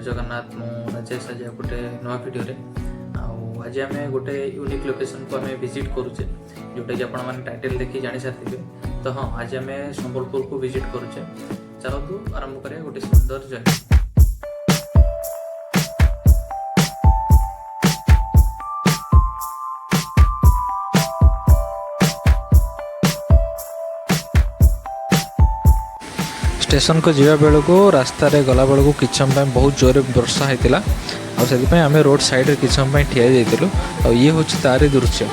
जगन्नाथ मु राजेश आज गोटे नुआ भिडियो आज आम गोटे यूनिक लोकेशन को आम विजिट करुचे जोटा कि आपण मैंने टाइटल देखी जानी सारे। तो हाँ आज आम संबलपुर को विजिट करुचे। चलतु आरंभ करें गोटे सुंदर जगह। स्टेशन को जीवा बेलू को रास्तार गला बेलू को किछ समय बहुत जोर वर्षा होता से आम रोड साइड किछ समय ठिया जाइलु आ ये हूँ तारी दृश्य।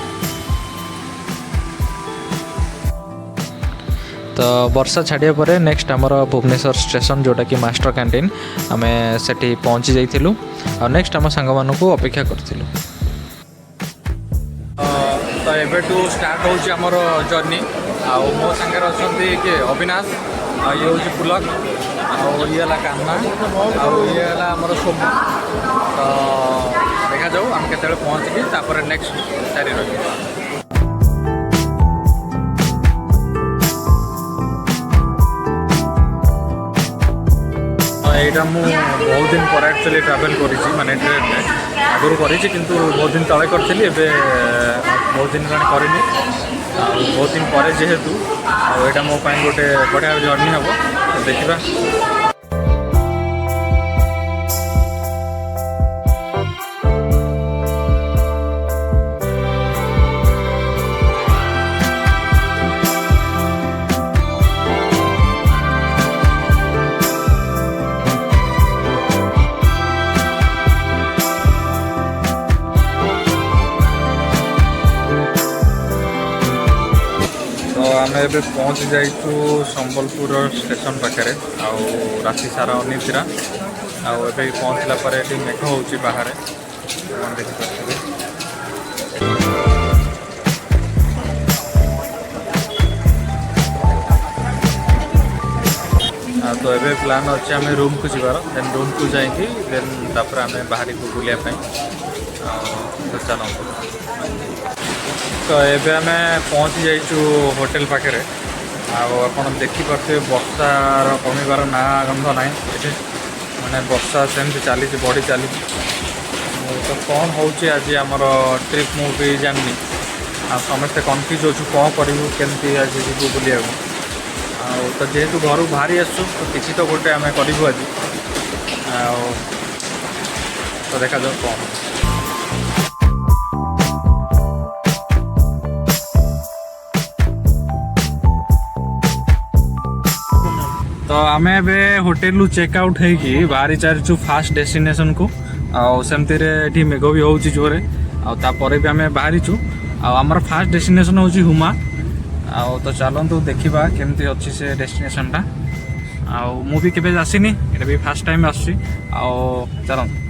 तो वर्षा छाड़िया पर नेक्स्ट आमर भुवनेश्वर स्टेशन जोटा कि मास्टर कैंटीन आम से पहुँची जाइलु आ नेक्स्ट आम सांग मानू अपेक्षा करूँ। तो एबेटू स्टार्ट होची आमर जर्नी आ मो सांगे अच्छा किए अविनाश ये हूँ पुलक ये कान्ना ये आमर सोमू। तो देखा जाऊ आम के पहुँचली तापर नेक्स्ट सारी रही। यहाँ मुझे बहुत दिन पर एक्चुअली ट्रावेल करी माने ट्रेन में आगुरी करी किंतु बहुत दिन तले करी बहुत दिन का करनी बहुत दिन पर जेहेतु आटा मो गोटे बढ़िया जर्नी हम तो देखा। आम ए पहुँच जाइचु संबलपुर स्टेशन पाखे राति सारा अनिद्रा आए पहुँचला मेघ हो बाहर देखिए। तो ये प्लान अच्छे आम रूम को जीवार देन रूम को जाइए देन तापर आम बाहर को बुलायापी। तो चलते तो ये आम पहुँची जाइचु होटेल पाखे आप देखिपे वर्षार कमिबार ना गंध ना ये मैंने वर्षा सेमती चली बढ़ी चली। तो कौन हो आज आमर ट्रिप मुझे जानी समस्ते कन्फ्यूज अच्छु कौन करूँ केमती आज जीवु बुलिया। तो जेहेतु घर बाहरी आसु तो किसी तो गोटे आम करूँ आज तो देखा जाऊ कौन। तो आम ए होटेल चेकआउट होगी बाहरी चलचु फास्ट डेस्टिनेशन को आमती मेघ भी हो जोरे आपर भी आम बाहरीचु आमर फास्ट डेस्टिनेशन हूँ हुमा। तो चलतु देखा केमती अच्छी से डेस्टिनेशन टा मु भी केबे आसीनी ये भी फास्ट टाइम आसुची चलतु।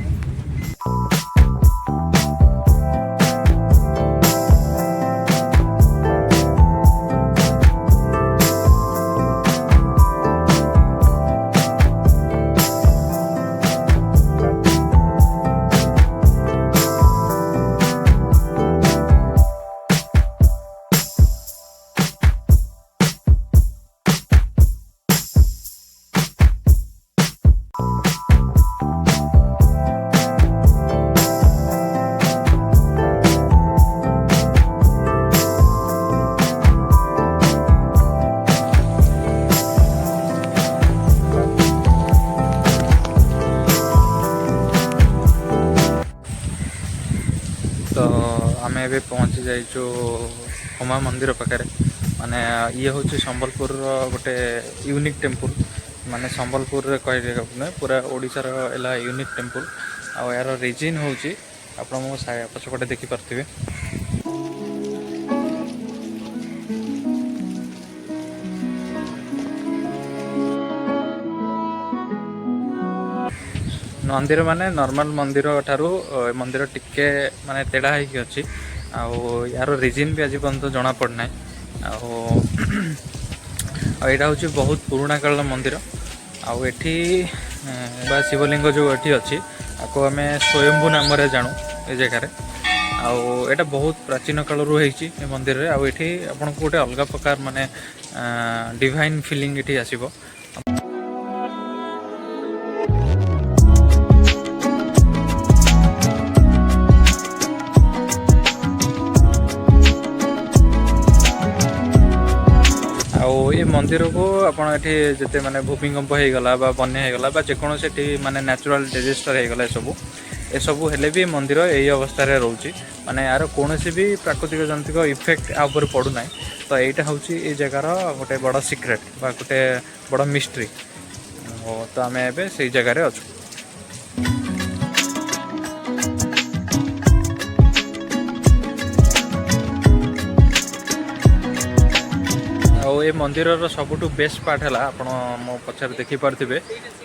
तो आम ए पहुँची जाइचु हुमा मंदिर पाखे माने ये हूँ संबलपुर गोटे यूनिक टेम्पल माने संबलपुर कह पूरा ओडिशार एला यूनिक टेम्पल आ यार रिजिन हूँ आप पछपटे देखिपे। मंदिर माने नॉर्मल मंदिर ठारू मंदिर टिके माने तेढ़ा होगी अच्छी यार रिजिन भी आज पर्यटन जना पड़ना यहाँ हूँ बहुत पुराणा काल मंदिर आठी शिवलिंग जो ये अच्छी आपको आम स्वयंभू नाम जानू ये जगार आटा बहुत प्राचीन काल रही मंदिर में आठी आपन को गोटे अलग प्रकार माने डिवाइन फीलिंग ये आसो। ये मंदिर को आपड़ ये जिते माने भूमिकंप हो गला बन्या होगला जेकोसी एटी माने नेचुरल डिजास्टर हो गला ये सबू हेले भी मंदिर यही अवस्था रोचे माने यार कौन भी प्राकृतिक जंतुक इफेक्ट आपर पड़ूना। तो यहाँ हूँ ये जगार गोटे बड़ सिक्रेट बा गोटे बड़ मिस्ट्री। तो आम ए से जगार अच्छु। ये मंदिर सबुठ बेस्ट पार्ट है आप मो पचार देखिपे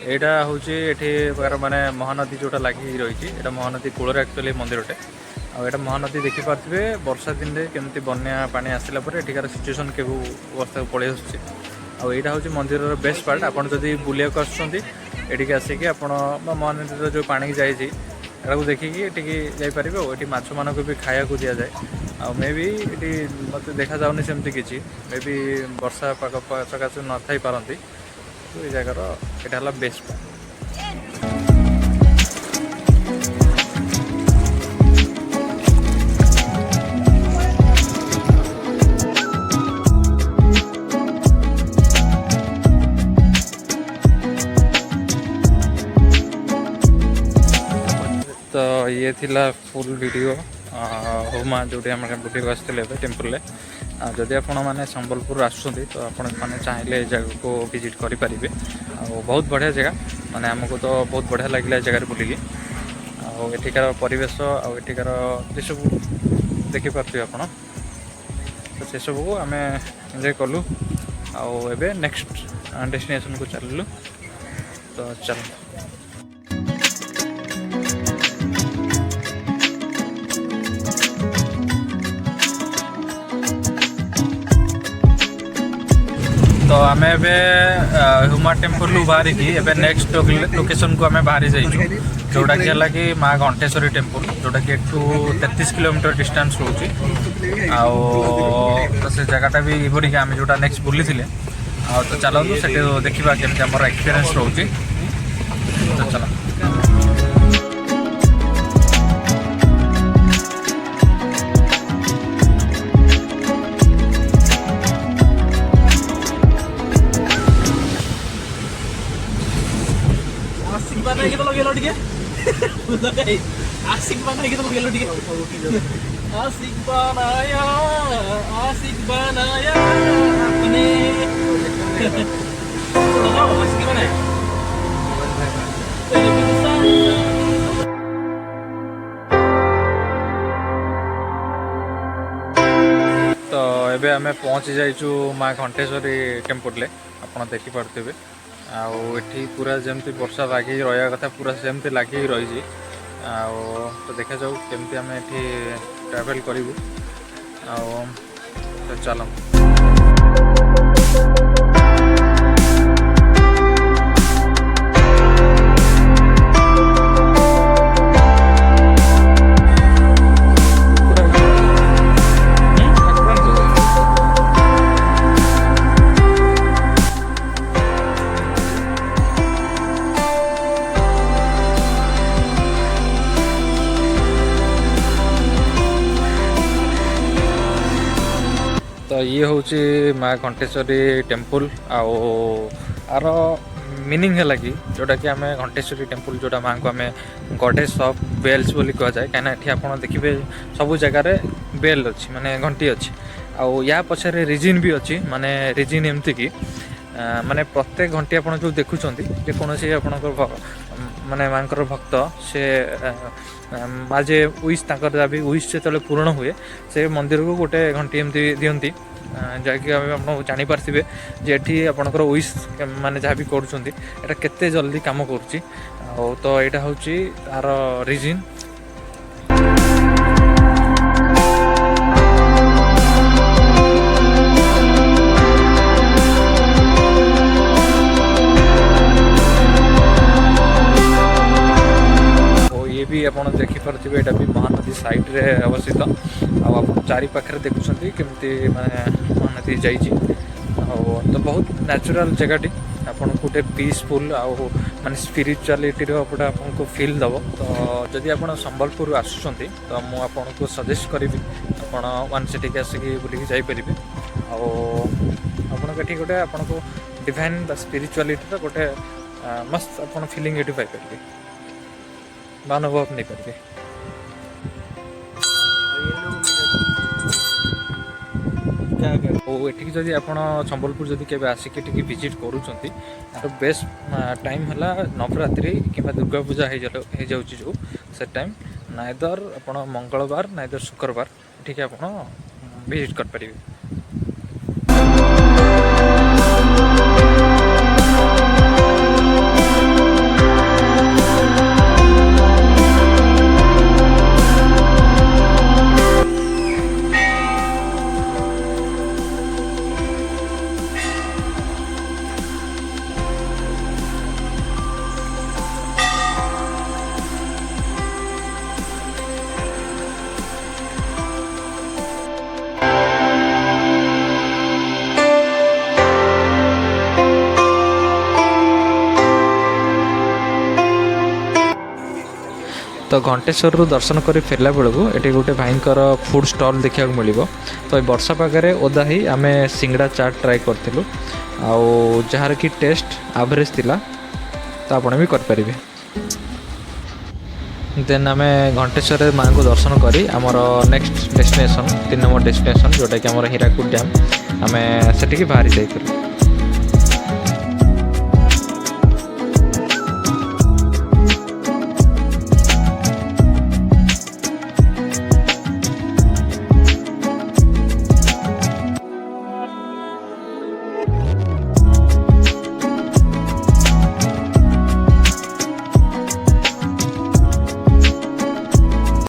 यहाँ हूँ ये माने महानदी जोटा लगी रही है महानदी कूल एक्चुअली मंदिरटे आटा महानदी देखिपे वर्षा दिन में केमती बन्या पानी आसला एଠିकार सिचुएसन के अवस्था को पलि आसटा हूँ मंदिर बेस्ट पार्ट। आपड़ जदि बुलिया आसिक आसिक आप महानदी जो पानी जाइए को देखिकी ये जापर माछ मानक भी खाया को दि जाए आ मे भी ये मत देखा जाऊनी सेमती किसी मे भी वर्षा पाग सकाशे न थी पारती। तो ये जगार यहाँ बेस्ट पार्ट। तो ये थिला फुल वीडियो होमा जो बुटी को आसते टेम्पल जदि आप संबलपुर आसुँच तो आपने चाहिए जगह को विजिट करेंगे। बहुत बढ़िया जगह माने आमको तो बहुत बढ़िया लगे जगार बुलिकी आठिकार परिवेश आठिकार ये सब देखिपे आप तो से सब को आम एंजॉय कलु आबे नेक्स्ट डेस्टिनेशन को चलू। तो चल तो आम हुमा टेम्पल बाहर की नेक्स्ट लोकेशन को आम बाहरी जाइए जोटा कि माँ घंटेश्वरी टेम्पल जोटा कि 33 किलोमीटर डिस्टेंस रोचे तो से जगटा भी इपरिक आम जोटा नेक्स्ट बुली तो चलते से देखा केमती आम एक्सपीरियंस रोचे। तो चल आशिक बनाया अपने तो एबे आमे पहुँची जाइचु माँ घंटेश्वरी टेम्पल आप देखिपे आठी पूरा जमती वर्षा लगी रहा कथा पूरा सेमती लगी रही तो देखा जाऊ केमती आम ये ट्रैवल करूँ तो चल तो ये हूँ माँ घंटेश्वरी टेम्पल आर मीनिंग है कि जोटा कि आम घंटेश्वरी टेम्पल जोटा माँ को आम गॉडेस ऑफ बेल्स बोली कह जाए कहीं ये आप देखिए सब जगार बेल अच्छी माने घंटी अच्छी या पछारे रिजिन भी अच्छी माने रिजिन एमती कि माने प्रत्येक घंटी आप जो देखुंत जेकोसी आप माने माँ भक्त से माँ जे विश जहाँ भी विश जो पूरण हुए से मंदिर को गोटे घंटी एमती दिखती जहाँकि आप जापारे जे ये आपंकर विश माने जहाँ भी करा केते जल्दी कम करुच्ची तो यहाँ हूँ तार रिजिन। भी आप देखिपे यहाँ भी महानदी साइड रे अवस्थित आप चारि पाखे देखुं केमती माने महानदी जाइए तो बहुत नेचुरल जगहटी आपन गोटे पीसफुल माने स्पिरिचुअलिटी गोटे आपको फील दब। तो जदि आप संबलपुर आसुँच तो मुझे आपको सजेस्ट करी आप वन सिटी आसिक बुलिकी जापर आप आपठी गोटे आपको डिवाइन बा स्पिरिचुआलिटी गोटे मस्त आप फिलिंग ये पाइपर अनुभव नहीं पारे। क्या क्या और ये जदि आप संबलपुर जदि के आसिक विजिट करूँ तो बेस्ट टाइम है नवरात्रि कि दुर्गा पूजा हो जाऊँ जो से टाइम नाइदर आप मंगलवार नाइदर शुक्रवार ठीक आप विजिट कर। तो घंटेश्वर दर्शन कर फेरला बेलू ये गोटे भाईंकर फूड स्टॉल देखा मिल तो ये वर्षा पागे ओदा ही आम सिंगड़ा चाट ट्राए करूँ जार कि टेस्ट एवरेज थिला तो आपड़ भी करें। देन आम घंटेश्वर माँ को दर्शन करी आमर नेक्स्ट डेस्टिनेशन 3 नंबर डेस्टिनेशन जोटा कि आम हीराकुद डैम आम से बाहरी जाइए।